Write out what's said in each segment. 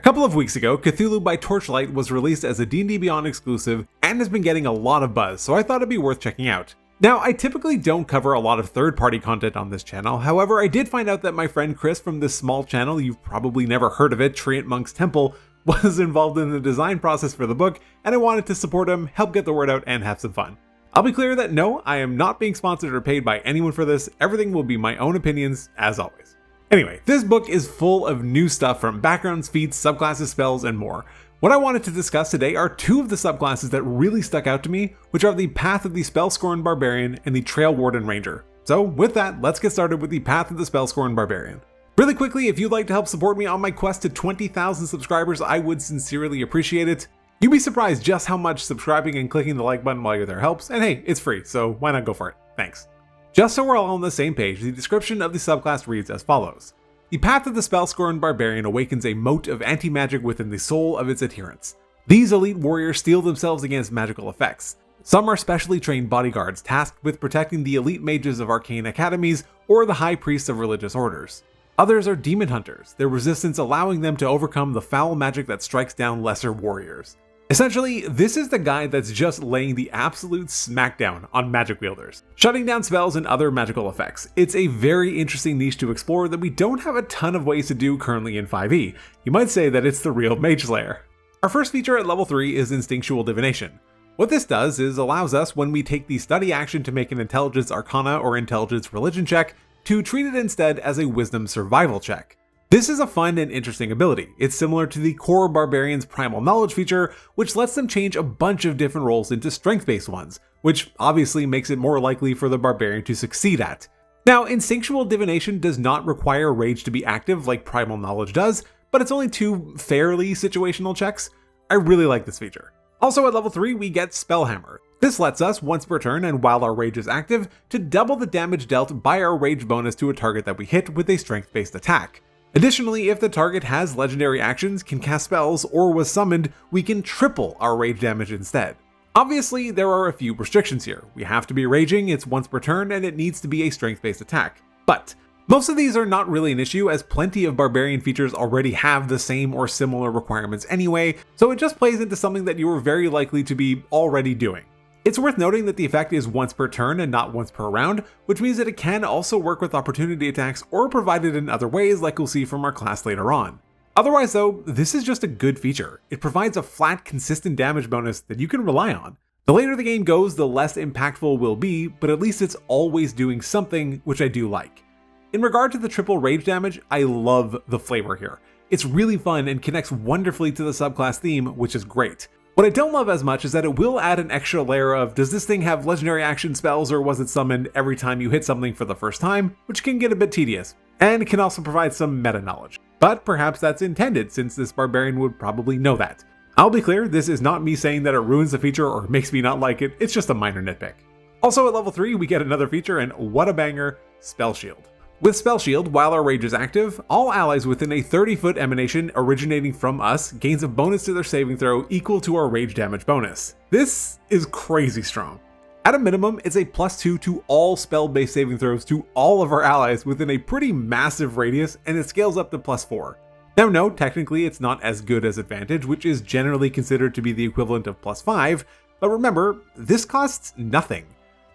couple of weeks ago, Cthulu By Torchlight was released as a D&D Beyond exclusive and has been getting a lot of buzz, so I thought it'd be worth checking out. Now, I typically don't cover a lot of third-party content on this channel, however, I did find out that my friend Chris from this small channel, you've probably never heard of it, Treant Monk's Temple, was involved in the design process for the book, and I wanted to support him, help get the word out, and have some fun. I'll be clear that no, I am not being sponsored or paid by anyone for this, everything will be my own opinions, as always. Anyway, this book is full of new stuff from backgrounds, feats, subclasses, spells, and more. What I wanted to discuss today are two of the subclasses that really stuck out to me, which are the Path of the Spell-Scorned Barbarian and the Trail Warden Ranger. So with that, let's get started with the Path of the Spell-Scorned Barbarian. Really quickly, if you'd like to help support me on my quest to 20,000 subscribers, I would sincerely appreciate it. You'd be surprised just how much subscribing and clicking the like button while you're there helps, and hey, it's free, so why not go for it? Thanks. Just so we're all on the same page, the description of the subclass reads as follows. The Path of the Spell-Scorned Barbarian awakens a mote of anti-magic within the soul of its adherents. These elite warriors steel themselves against magical effects. Some are specially trained bodyguards tasked with protecting the elite mages of arcane academies or the high priests of religious orders. Others are demon hunters, their resistance allowing them to overcome the foul magic that strikes down lesser warriors. Essentially, this is the guide that's just laying the absolute smackdown on magic wielders, shutting down spells and other magical effects. It's a very interesting niche to explore that we don't have a ton of ways to do currently in 5e. You might say that it's the real Mage Slayer. Our first feature at level 3 is Instinctual Divination. What this does is allows us, when we take the study action to make an Intelligence Arcana or Intelligence Religion check, to treat it instead as a Wisdom Survival check. This is a fun and interesting ability. It's similar to the core Barbarian's Primal Knowledge feature, which lets them change a bunch of different roles into strength-based ones, which obviously makes it more likely for the Barbarian to succeed at. Now, Instinctual Divination does not require Rage to be active like Primal Knowledge does, but it's only two fairly situational checks. I really like this feature. Also at level 3, we get Spellhammer. This lets us, once per turn and while our Rage is active, to double the damage dealt by our Rage bonus to a target that we hit with a strength-based attack. Additionally, if the target has legendary actions, can cast spells, or was summoned, we can triple our rage damage instead. Obviously, there are a few restrictions here. We have to be raging, it's once per turn, and it needs to be a strength-based attack. But most of these are not really an issue, as plenty of Barbarian features already have the same or similar requirements anyway, so it just plays into something that you are very likely to be already doing. It's worth noting that the effect is once per turn and not once per round, which means that it can also work with opportunity attacks or provided in other ways like we'll see from our class later on. Otherwise though, this is just a good feature. It provides a flat, consistent damage bonus that you can rely on. The later the game goes, the less impactful it will be, but at least it's always doing something, which I do like. In regard to the triple rage damage, I love the flavor here. It's really fun and connects wonderfully to the subclass theme, which is great. What I don't love as much is that it will add an extra layer of, does this thing have legendary action spells or was it summoned every time you hit something for the first time, which can get a bit tedious, and can also provide some meta knowledge. But perhaps that's intended, since this Barbarian would probably know that. I'll be clear, this is not me saying that it ruins the feature or makes me not like it, it's just a minor nitpick. Also at level 3 we get another feature, and what a banger, Spell Shield. With Spell Shield, while our rage is active, all allies within a 30-foot emanation originating from us gains a bonus to their saving throw equal to our rage damage bonus. This is crazy strong. At a minimum, it's a +2 to all spell-based saving throws to all of our allies within a pretty massive radius, and it scales up to +4. Now no, technically it's not as good as Advantage, which is generally considered to be the equivalent of +5, but remember, this costs nothing.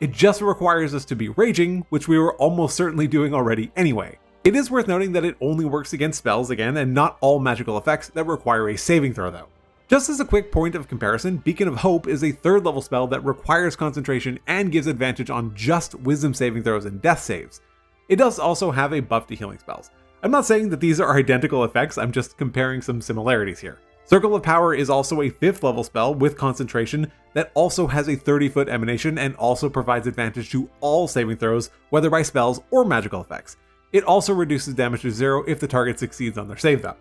It just requires us to be raging, which we were almost certainly doing already anyway. It is worth noting that it only works against spells again, and not all magical effects that require a saving throw though. Just as a quick point of comparison, Beacon of Hope is a 3rd level spell that requires concentration and gives advantage on just wisdom saving throws and death saves. It does also have a buff to healing spells. I'm not saying that these are identical effects, I'm just comparing some similarities here. Circle of Power is also a 5th level spell with concentration that also has a 30-foot emanation and also provides advantage to all saving throws, whether by spells or magical effects. It also reduces damage to 0 if the target succeeds on their save though.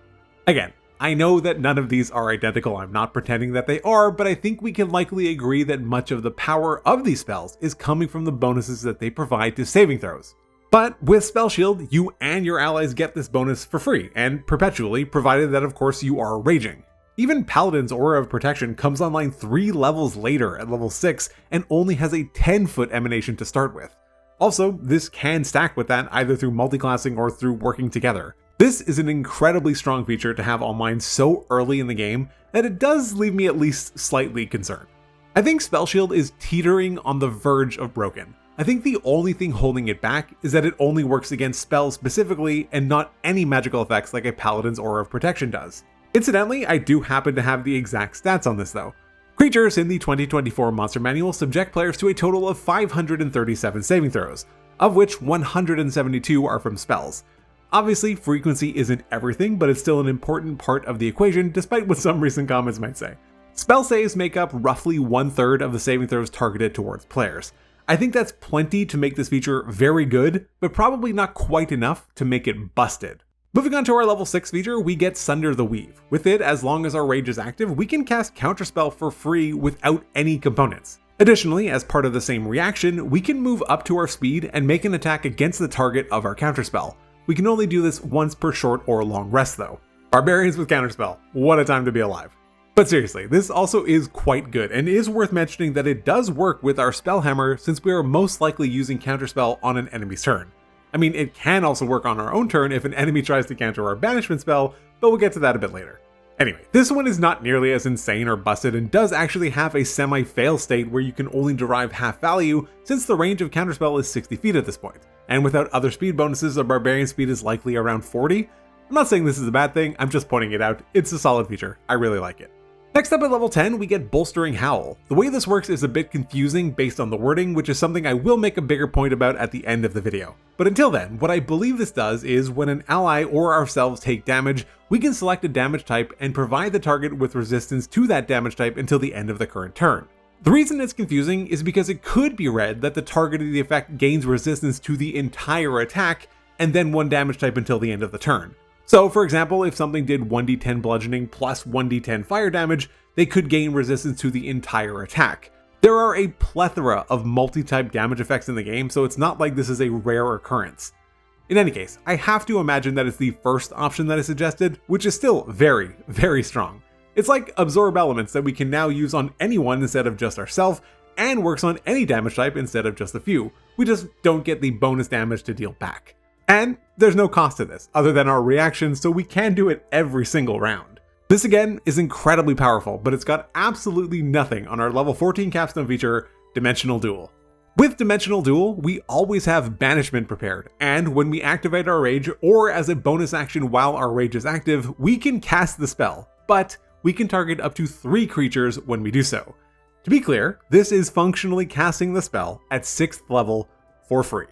Again, I know that none of these are identical, I'm not pretending that they are, but I think we can likely agree that much of the power of these spells is coming from the bonuses that they provide to saving throws. But with Spell Shield, you and your allies get this bonus for free, and perpetually, provided that of course you are raging. Even Paladin's Aura of Protection comes online 3 levels later at level 6 and only has a 10-foot emanation to start with. Also, this can stack with that either through multiclassing or through working together. This is an incredibly strong feature to have online so early in the game that it does leave me at least slightly concerned. I think Spell Shield is teetering on the verge of broken. I think the only thing holding it back is that it only works against spells specifically and not any magical effects like a Paladin's Aura of Protection does. Incidentally, I do happen to have the exact stats on this though. Creatures in the 2024 Monster Manual subject players to a total of 537 saving throws, of which 172 are from spells. Obviously, frequency isn't everything, but it's still an important part of the equation despite what some recent comments might say. Spell saves make up roughly 1/3 of the saving throws targeted towards players. I think that's plenty to make this feature very good, but probably not quite enough to make it busted. Moving on to our level 6 feature, we get Sunder the Weave. With it, as long as our rage is active, we can cast Counterspell for free without any components. Additionally, as part of the same reaction, we can move up to our speed and make an attack against the target of our Counterspell. We can only do this once per short or long rest though. Barbarians with Counterspell, what a time to be alive. But seriously, this also is quite good, and is worth mentioning that it does work with our Spellhammer since we are most likely using Counterspell on an enemy's turn. I mean, it can also work on our own turn if an enemy tries to counter our banishment spell, but we'll get to that a bit later. Anyway, this one is not nearly as insane or busted and does actually have a semi-fail state where you can only derive half value since the range of Counterspell is 60 feet at this point. And without other speed bonuses, a Barbarian speed is likely around 40. I'm not saying this is a bad thing, I'm just pointing it out. It's a solid feature, I really like it. Next up at level 10, we get Bolstering Howl. The way this works is a bit confusing based on the wording, which is something I will make a bigger point about at the end of the video. But until then, what I believe this does is when an ally or ourselves take damage, we can select a damage type and provide the target with resistance to that damage type until the end of the current turn. The reason it's confusing is because it could be read that the target of the effect gains resistance to the entire attack and then one damage type until the end of the turn. So for example, if something did 1d10 bludgeoning plus 1d10 fire damage, they could gain resistance to the entire attack. There are a plethora of multi-type damage effects in the game, so it's not like this is a rare occurrence. In any case, I have to imagine that it's the first option that is suggested, which is still very, very strong. It's like absorb elements that we can now use on anyone instead of just ourselves, and works on any damage type instead of just a few. We just don't get the bonus damage to deal back. And there's no cost to this, other than our reaction, so we can do it every single round. This again is incredibly powerful, but it's got absolutely nothing on our level 14 capstone feature, Dimensional Duel. With Dimensional Duel, we always have Banishment prepared, and when we activate our rage, or as a bonus action while our rage is active, we can cast the spell, but we can target up to 3 creatures when we do so. To be clear, this is functionally casting the spell at 6th level for free.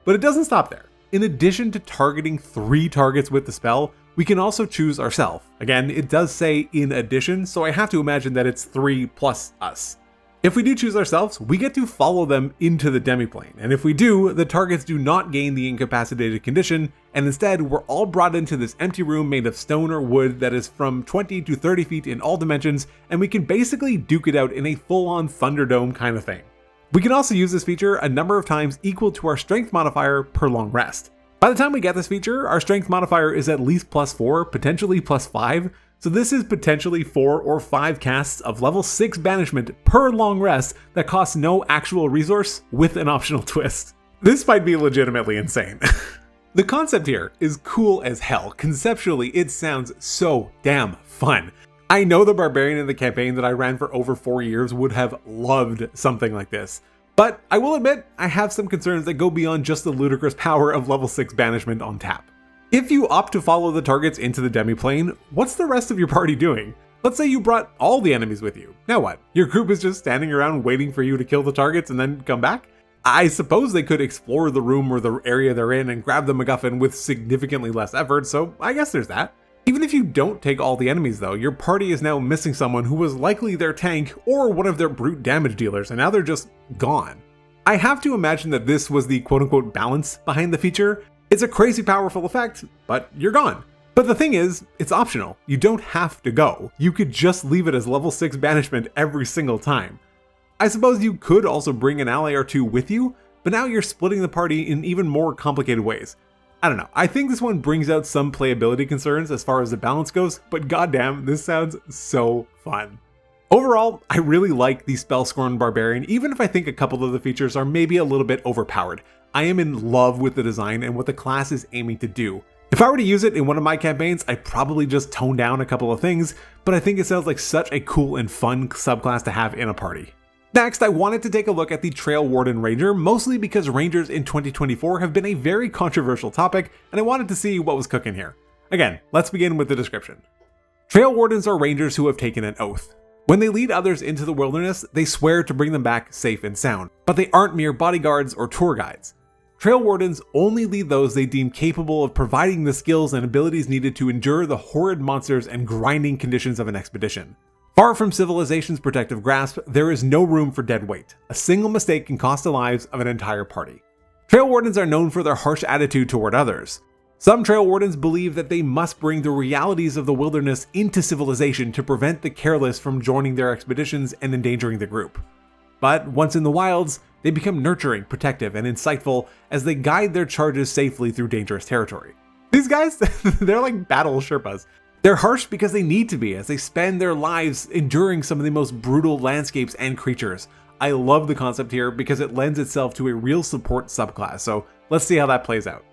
But it doesn't stop there. In addition to targeting 3 targets with the spell, we can also choose ourselves. Again, it does say in addition, so I have to imagine that it's 3 plus us. If we do choose ourselves, we get to follow them into the demiplane, and if we do, the targets do not gain the incapacitated condition, and instead we're all brought into this empty room made of stone or wood that is from 20 to 30 feet in all dimensions, and we can basically duke it out in a full-on Thunderdome kind of thing. We can also use this feature a number of times equal to our strength modifier per long rest. By the time we get this feature, our strength modifier is at least +4, potentially +5, so this is potentially 4 or 5 casts of level 6 banishment per long rest that costs no actual resource with an optional twist. This might be legitimately insane. The concept here is cool as hell. Conceptually, it sounds so damn fun. I know the Barbarian in the campaign that I ran for over 4 years would have loved something like this. But I will admit, I have some concerns that go beyond just the ludicrous power of level 6 banishment on tap. If you opt to follow the targets into the demiplane, what's the rest of your party doing? Let's say you brought all the enemies with you. Now what? Your group is just standing around waiting for you to kill the targets and then come back? I suppose they could explore the room or the area they're in and grab the MacGuffin with significantly less effort, so I guess there's that. Even if you don't take all the enemies though, your party is now missing someone who was likely their tank or one of their brute damage dealers, and now they're just gone. I have to imagine that this was the quote-unquote balance behind the feature. It's a crazy powerful effect, but you're gone. But the thing is, it's optional. You don't have to go. You could just leave it as level 6 banishment every single time. I suppose you could also bring an ally or 2 with you, but now you're splitting the party in even more complicated ways. I don't know, I think this one brings out some playability concerns as far as the balance goes, but goddamn, this sounds so fun. Overall, I really like the spell Scorned Barbarian, even if I think a couple of the features are maybe a little bit overpowered. I am in love with the design and what the class is aiming to do. If I were to use it in one of my campaigns, I'd probably just tone down a couple of things, but I think it sounds like such a cool and fun subclass to have in a party. Next, I wanted to take a look at the Trail Warden Ranger, mostly because Rangers in 2024 have been a very controversial topic, and I wanted to see what was cooking here. Again, let's begin with the description. Trail Wardens are Rangers who have taken an oath. When they lead others into the wilderness, they swear to bring them back safe and sound, but they aren't mere bodyguards or tour guides. Trail Wardens only lead those they deem capable of providing the skills and abilities needed to endure the horrid monsters and grinding conditions of an expedition. Far from civilization's protective grasp, there is no room for dead weight. A single mistake can cost the lives of an entire party. Trail Wardens are known for their harsh attitude toward others. Some Trail Wardens believe that they must bring the realities of the wilderness into civilization to prevent the careless from joining their expeditions and endangering the group. But once in the wilds, they become nurturing, protective, and insightful as they guide their charges safely through dangerous territory. These guys, they're like battle Sherpas. They're harsh because they need to be, as they spend their lives enduring some of the most brutal landscapes and creatures. I love the concept here because it lends itself to a real support subclass, so let's see how that plays out.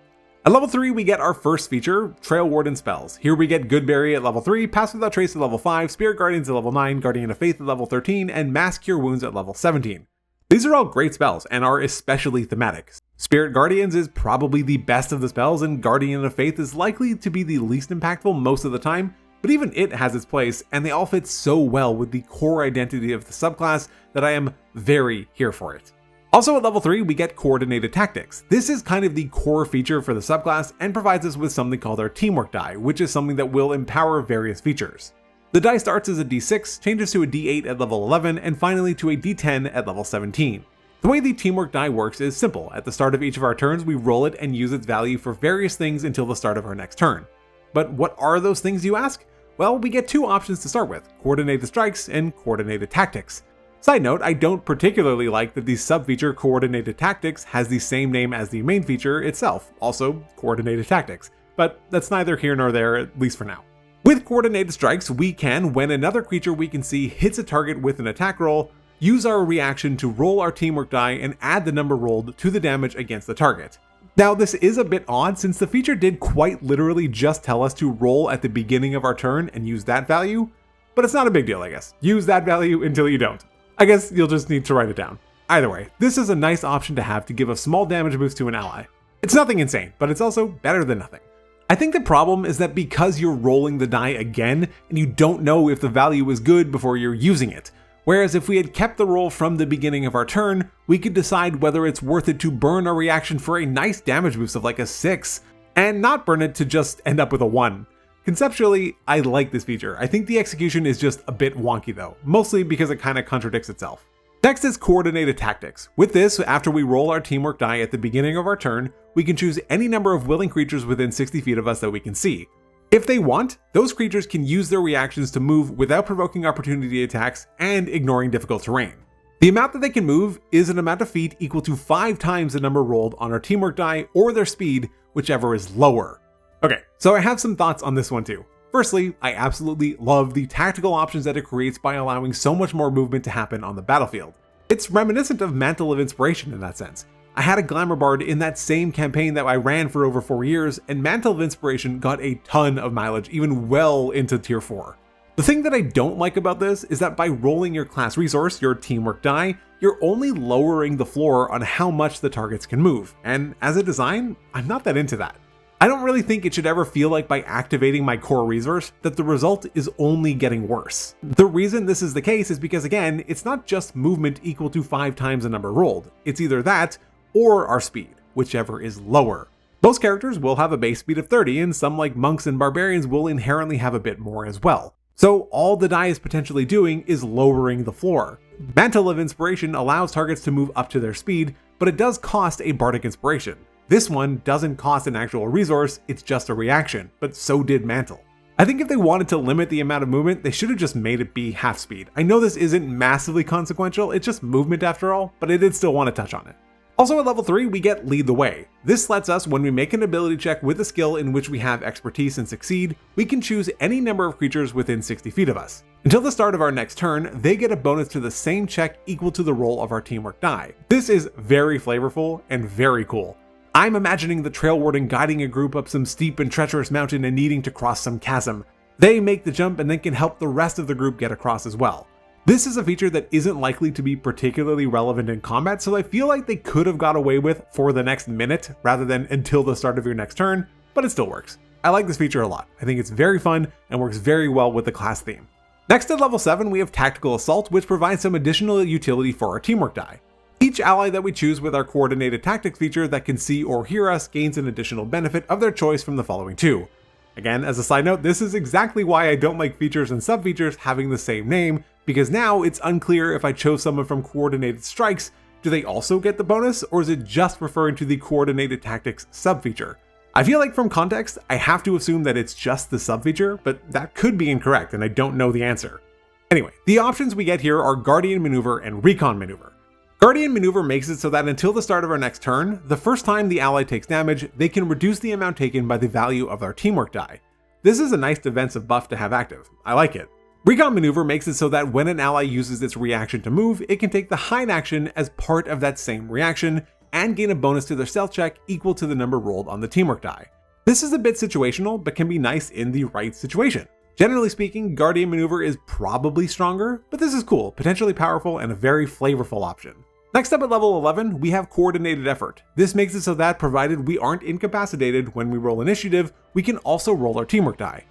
At level 3, we get our first feature, Trail Warden spells. Here we get Goodberry at level 3, Pass Without Trace at level 5, Spirit Guardians at level 9, Guardian of Faith at level 13, and Mass Cure Wounds at level 17. These are all great spells and are especially thematic. Spirit Guardians is probably the best of the spells, and Guardian of Faith is likely to be the least impactful most of the time, but even it has its place, and they all fit so well with the core identity of the subclass that I am very here for it. Also at level 3, we get Coordinated Tactics. This is kind of the core feature for the subclass and provides us with something called our Teamwork die, which is something that will empower various features. The die starts as a d6, changes to a d8 at level 11, and finally to a d10 at level 17. The way the Teamwork die works is simple. At the start of each of our turns, we roll it and use its value for various things until the start of our next turn. But what are those things, you ask? Well, we get two options to start with, Coordinated Strikes and Coordinated Tactics. Side note, I don't particularly like that the sub-feature Coordinated Tactics has the same name as the main feature itself, also Coordinated Tactics, but that's neither here nor there, at least for now. With Coordinated Strikes, we can, when another creature we can see hits a target with an attack roll, use our reaction to roll our Teamwork die and add the number rolled to the damage against the target. Now, this is a bit odd since the feature did quite literally just tell us to roll at the beginning of our turn and use that value, but it's not a big deal, I guess. Use that value until you don't. I guess you'll just need to write it down. Either way, this is a nice option to have to give a small damage boost to an ally. It's nothing insane, but it's also better than nothing. I think the problem is that because you're rolling the die again, and you don't know if the value is good before you're using it. Whereas if we had kept the roll from the beginning of our turn, we could decide whether it's worth it to burn our reaction for a nice damage boost of like a 6, and not burn it to just end up with a 1. Conceptually, I like this feature. I think the execution is just a bit wonky though, mostly because it kind of contradicts itself. Next is Coordinated Tactics. With this, after we roll our Teamwork die at the beginning of our turn, we can choose any number of willing creatures within 60 feet of us that we can see. If they want, those creatures can use their reactions to move without provoking opportunity attacks and ignoring difficult terrain. The amount that they can move is an amount of feet equal to 5 times the number rolled on our Teamwork die or their speed, whichever is lower. Okay, so I have some thoughts on this one too. Firstly, I absolutely love the tactical options that it creates by allowing so much more movement to happen on the battlefield. It's reminiscent of Mantle of Inspiration in that sense. I had a Glamour Bard in that same campaign that I ran for over 4 years, and Mantle of Inspiration got a ton of mileage, even well into tier 4. The thing that I don't like about this is that by rolling your class resource, your Teamwork die, you're only lowering the floor on how much the targets can move, and as a design, I'm not that into that. I don't really think it should ever feel like by activating my core resource that the result is only getting worse. The reason this is the case is because again, it's not just movement equal to 5 times the number rolled. It's either that or our speed, whichever is lower. Most characters will have a base speed of 30 and some like monks and barbarians will inherently have a bit more as well. So all the die is potentially doing is lowering the floor. Mantle of Inspiration allows targets to move up to their speed, but it does cost a Bardic Inspiration. This one doesn't cost an actual resource, it's just a reaction, but so did Mantle. I think if they wanted to limit the amount of movement, they should have just made it be half speed. I know this isn't massively consequential, it's just movement after all, but I did still want to touch on it. Also at level 3, we get Lead the Way. This lets us, when we make an ability check with a skill in which we have expertise and succeed, we can choose any number of creatures within 60 feet of us. Until the start of our next turn, they get a bonus to the same check equal to the roll of our Teamwork die. This is very flavorful and very cool. I'm imagining the Trail Warden guiding a group up some steep and treacherous mountain and needing to cross some chasm. They make the jump and then can help the rest of the group get across as well. This is a feature that isn't likely to be particularly relevant in combat, so I feel like they could have got away with for the next minute rather than until the start of your next turn, but it still works. I like this feature a lot. I think it's very fun and works very well with the class theme. Next at level 7 we have Tactical Assault, which provides some additional utility for our teamwork die. Each ally that we choose with our Coordinated Tactics feature that can see or hear us gains an additional benefit of their choice from the following 2. Again, as a side note, this is exactly why I don't like features and sub-features having the same name, because now it's unclear if I chose someone from Coordinated Strikes, do they also get the bonus, or is it just referring to the Coordinated Tactics sub-feature? I feel like from context, I have to assume that it's just the sub-feature, but that could be incorrect and I don't know the answer. Anyway, the options we get here are Guardian Maneuver and Recon Maneuver. Guardian Maneuver makes it so that until the start of our next turn, the first time the ally takes damage, they can reduce the amount taken by the value of our teamwork die. This is a nice defensive buff to have active. I like it. Recon Maneuver makes it so that when an ally uses its reaction to move, it can take the hide action as part of that same reaction and gain a bonus to their stealth check equal to the number rolled on the teamwork die. This is a bit situational, but can be nice in the right situation. Generally speaking, Guardian Maneuver is probably stronger, but this is cool, potentially powerful, and a very flavorful option. Next up at level 11, we have Coordinated Effort. This makes it so that provided we aren't incapacitated when we roll initiative, we can also roll our teamwork die.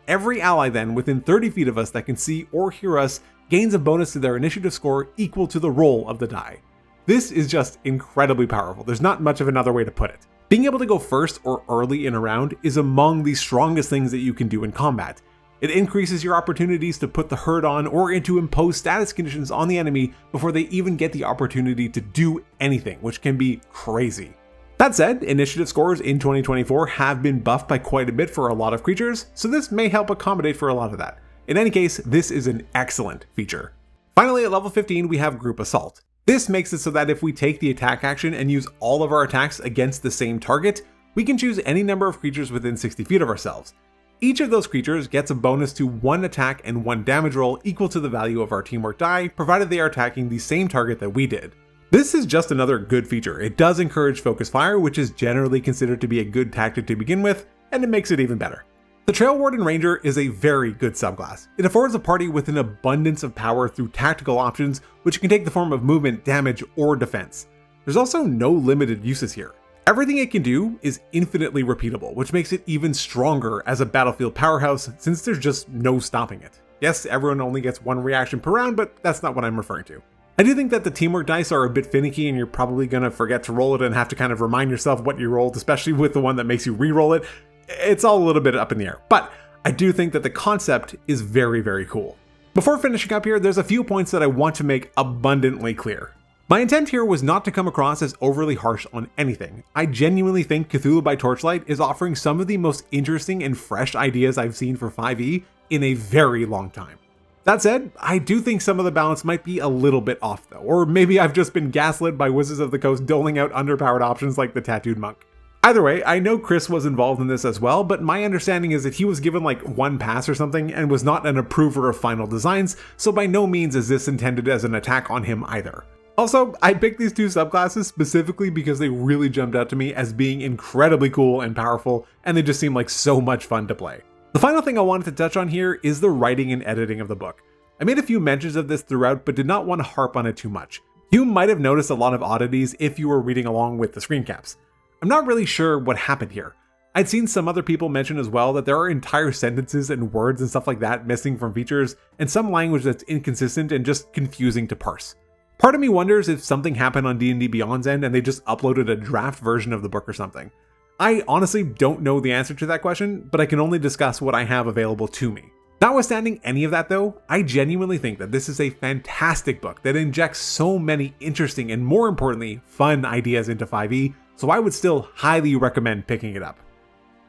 Every ally then within 30 feet of us that can see or hear us gains a bonus to their initiative score equal to the roll of the die. This is just incredibly powerful. There's not much of another way to put it. Being able to go first or early in a round is among the strongest things that you can do in combat. It increases your opportunities to put the hurt on or to impose status conditions on the enemy before they even get the opportunity to do anything, which can be crazy. That said, initiative scores in 2024 have been buffed by quite a bit for a lot of creatures, so this may help accommodate for a lot of that. In any case, this is an excellent feature. Finally, at level 15, we have Group Assault. This makes it so that if we take the attack action and use all of our attacks against the same target, we can choose any number of creatures within 60 feet of ourselves. Each of those creatures gets a bonus to 1 attack and 1 damage roll equal to the value of our teamwork die, provided they are attacking the same target that we did. This is just another good feature. It does encourage focus fire, which is generally considered to be a good tactic to begin with, and it makes it even better. The Trail Warden Ranger is a very good subclass. It affords a party with an abundance of power through tactical options, which can take the form of movement, damage, or defense. There's also no limited uses here. Everything it can do is infinitely repeatable, which makes it even stronger as a battlefield powerhouse since there's just no stopping it. Yes, everyone only gets 1 reaction per round, but that's not what I'm referring to. I do think that the teamwork dice are a bit finicky and you're probably going to forget to roll it and have to kind of remind yourself what you rolled, especially with the one that makes you re-roll it. It's all a little bit up in the air, but I do think that the concept is very, very cool. Before finishing up here, there's a few points that I want to make abundantly clear. My intent here was not to come across as overly harsh on anything. I genuinely think Cthulu By Torchlight is offering some of the most interesting and fresh ideas I've seen for 5e in a very long time. That said, I do think some of the balance might be a little bit off though, or maybe I've just been gaslit by Wizards of the Coast doling out underpowered options like the Tattooed Monk. Either way, I know Chris was involved in this as well, but my understanding is that he was given like 1 pass or something and was not an approver of final designs, so by no means is this intended as an attack on him either. Also, I picked these 2 subclasses specifically because they really jumped out to me as being incredibly cool and powerful, and they just seem like so much fun to play. The final thing I wanted to touch on here is the writing and editing of the book. I made a few mentions of this throughout, but did not want to harp on it too much. You might have noticed a lot of oddities if you were reading along with the screen caps. I'm not really sure what happened here. I'd seen some other people mention as well that there are entire sentences and words and stuff like that missing from features, and some language that's inconsistent and just confusing to parse. Part of me wonders if something happened on D&D Beyond's end and they just uploaded a draft version of the book or something. I honestly don't know the answer to that question, but I can only discuss what I have available to me. Notwithstanding any of that though, I genuinely think that this is a fantastic book that injects so many interesting and more importantly, fun ideas into 5e, so I would still highly recommend picking it up.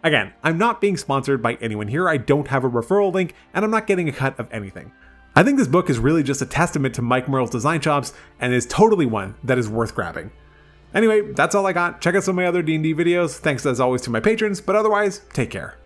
Again, I'm not being sponsored by anyone here, I don't have a referral link, and I'm not getting a cut of anything. I think this book is really just a testament to Mike Merle's design chops and is totally one that is worth grabbing. Anyway, that's all I got. Check out some of my other D&D videos. Thanks as always to my patrons, but otherwise, take care.